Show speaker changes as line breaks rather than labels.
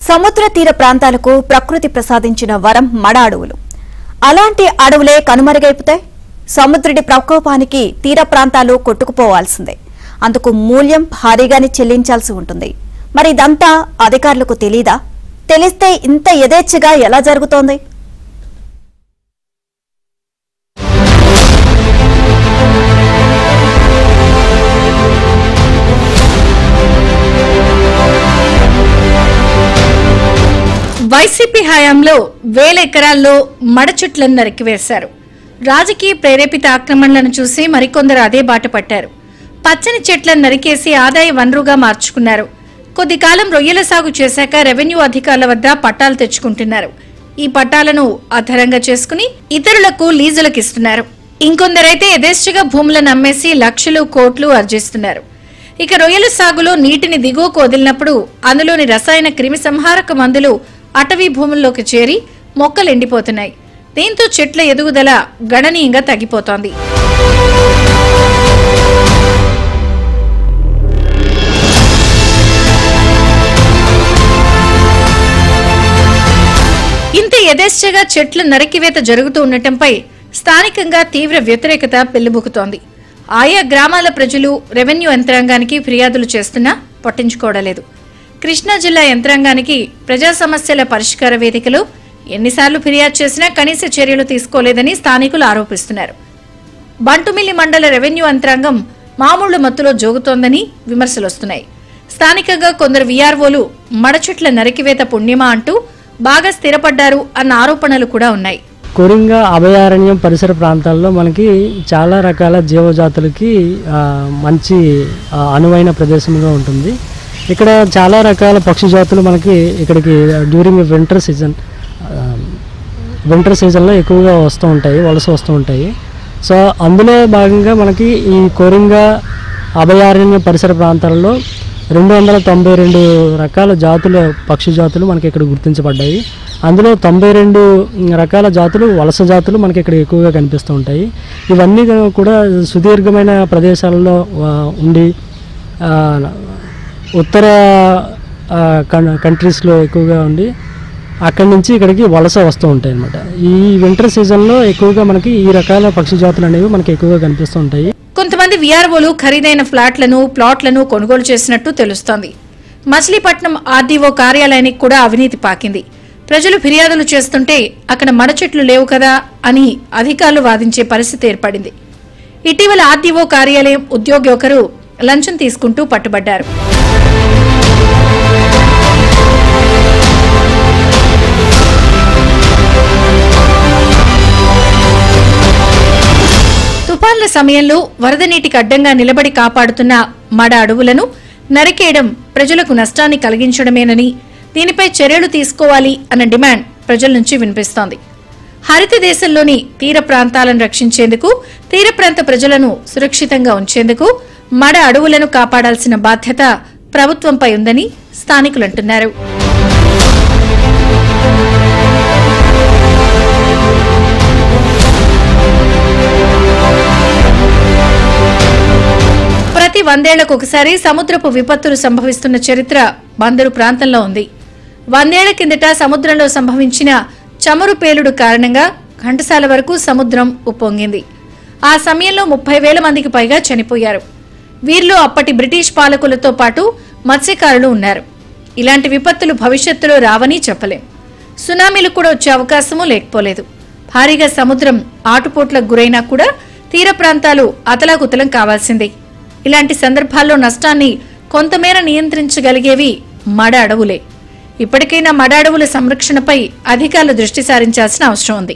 సముద్ర తీర ప్రాంతాలకు ప్రకృతి ప్రసాదించిన వరం మడ అడవులు. అలాంటి అడవులే కనుమరుగైపోతాయి. సముద్రుడి ప్రకోపానికి తీర ప్రాంతాలు కొట్టుకుపోవాల్సిందే. అందుకు మూల్యం భారీగానే చెల్లించాల్సి ఉంటుంది. మరి ఇదంతా అధికారులకు తెలీదా? తెలిస్తే ఇంత యథేచ్ఛగా ఎలా జరుగుతోంది?
వైసీపీ హయాంలో వేల ఎకరాల్లో మడ చెట్లను నరికివేశారు. రాజకీయ ప్రేరేపిత ఆక్రమణలను చూసి మరికొందరు అదే బాట పట్టారు. పచ్చని చెట్లను నరికేసి ఆదాయ వనరుగా మార్చుకున్నారు. కొద్ది కాలం రొయ్యల సాగు చేశాక రెవెన్యూ అధికారుల వద్ద పట్టాలు తెచ్చుకుంటున్నారు. ఈ పట్టాలను ఆధారంగా చేసుకుని ఇతరులకు లీజులకు ఇస్తున్నారు. ఇంకొందరైతే యథేచ్ఛగా భూములను అమ్మేసి లక్షలు కోట్లు ఆర్జిస్తున్నారు. ఇక రొయ్యల సాగులో నీటిని దిగువకు వదిలినప్పుడు అందులోని రసాయన క్రిమి సంహారక మందులు అటవీ భూముల్లోకి చేరి మొక్కలు ఎండిపోతున్నాయి. దీంతో చెట్ల ఎదుగుదల గణనీయంగా తగ్గిపోతోంది. ఇంత యథేచ్ఛగా చెట్ల నరికివేత జరుగుతూ ఉండటంపై స్థానికంగా తీవ్ర వ్యతిరేకత పెళ్లిబుకుతోంది. ఆయా గ్రామాల ప్రజలు రెవెన్యూ యంత్రాంగానికి ఫిర్యాదులు చేస్తున్నా పట్టించుకోవడలేదు. కృష్ణా జిల్లా యంత్రాంగానికి ప్రజా సమస్యల పరిష్కార వేదికలో ఎన్నిసార్లు ఫిర్యాదు చేసినా కనీస చర్యలు తీసుకోలేదని స్థానికులు ఆరోపిస్తున్నారు. బంటుమిల్లి మండల రెవెన్యూ యంత్రాంగం మామూళ్ల మత్తులో జోగుతోందని విమర్శలొస్తున్నాయి. స్థానికంగా కొందరు వీఆర్ఓలు మడచెట్ల నరికివేత పుణ్యమా అంటూ బాగా స్థిరపడ్డారు అన్న ఆరోపణలు కూడా ఉన్నాయి.
కొరింగా అభయారణ్యం పరిసర ప్రాంతాల్లో మనకి చాలా రకాల జీవజాతులకి మంచి అనువైన ప్రదేశంగా ఉంటుంది. ఇక్కడ చాలా రకాల పక్షి జాతులు మనకి ఇక్కడికి డ్యూరింగ్ వింటర్ సీజన్లో ఎక్కువగా వస్తూ ఉంటాయి, వలస వస్తూ ఉంటాయి. సో అందులో భాగంగా మనకి ఈ కొరింగా అభయారణ్య పరిసర ప్రాంతాలలో 292 రకాల జాతుల పక్షి జాతులు మనకి ఇక్కడ గుర్తించబడ్డాయి. అందులో 92 రకాల జాతులు వలస జాతులు మనకి ఇక్కడ ఎక్కువగా కనిపిస్తూ ఉంటాయి. ఇవన్నీ కూడా సుదీర్ఘమైన ప్రదేశాలలో ఉండి ఉత్తర కంట్రీస్లో ఎక్కువగా ఉండి అక్కడి నుంచి ఇక్కడికి వలస వస్తూ ఉంటాయి అన్నమాట. ఈ వింటర్ సీజన్లో ఎక్కువగా మనకి ఈ రకాల పక్షి జాతులు అనేవి మనకి ఎక్కువగా కనిపిస్తూ ఉంటాయి.
కొంతమంది వీఆర్ఓలు ఖరీదైన ప్లాట్లను కొనుగోలు చేసినట్టు తెలుస్తోంది. మచిలీపట్నం ఆర్డీఓ కార్యాలయానికి కూడా అవినీతి పాకింది. ప్రజలు ఫిర్యాదులు చేస్తుంటే అక్కడ మడ చెట్లు లేవు కదా అని అధికారులు వాదించే పరిస్థితి ఏర్పడింది. ఇటీవల ఆర్డీఓ కార్యాలయం ఉద్యోగి ఒకరు లంచం తీసుకుంటూ పట్టుబడ్డారు. తుఫాన్ల సమయంలో వరద నీటికి అడ్డంగా నిలబడి కాపాడుతున్న మడ అడవులను నరికేయడం ప్రజలకు నష్టాన్ని కలిగించడమేనని, దీనిపై చర్యలు తీసుకోవాలి అన్న డిమాండ్ ప్రజల నుంచి వినిపిస్తోంది. హరిత దేశంలోని తీర ప్రాంతాలను రక్షించేందుకు, తీర ప్రాంత ప్రజలను సురక్షితంగా ఉంచేందుకు మడ అడవులను కాపాడాల్సిన బాధ్యత ప్రభుత్వంపై ఉందని స్థానికులు అంటున్నారు. ప్రతి 100 ఏళ్లకు ఒకసారి సముద్రపు విపత్తులు సంభవిస్తున్న చరిత్ర బందరు ప్రాంతంలో ఉంది. 100 ఏళ్ల కిందట సముద్రంలో సంభవించిన చమురు పేలుడు కారణంగా ఘంటసాల వరకు సముద్రం ఉప్పొంగింది. ఆ సమయంలో 30,000 మందికి పైగా చనిపోయారు. వీరిలో అప్పటి బ్రిటిష్ పాలకులతో పాటు మత్స్యకారులు ఉన్నారు. ఇలాంటి విపత్తులు భవిష్యత్తులో రావని చెప్పలేం. సునామీలు కూడా వచ్చే అవకాశమూ లేకపోలేదు. భారీగా సముద్రం ఆటుపోట్లకు గురైనా కూడా తీర ప్రాంతాలు అతలాకుతలం కావాల్సిందే. ఇలాంటి సందర్భాల్లో నష్టాన్ని కొంతమేర నియంత్రించగలిగేవి మడ అడవులే. ఇప్పటికైనా మడ అడవుల సంరక్షణపై అధికారులు దృష్టి సారించాల్సిన అవసరం ఉంది.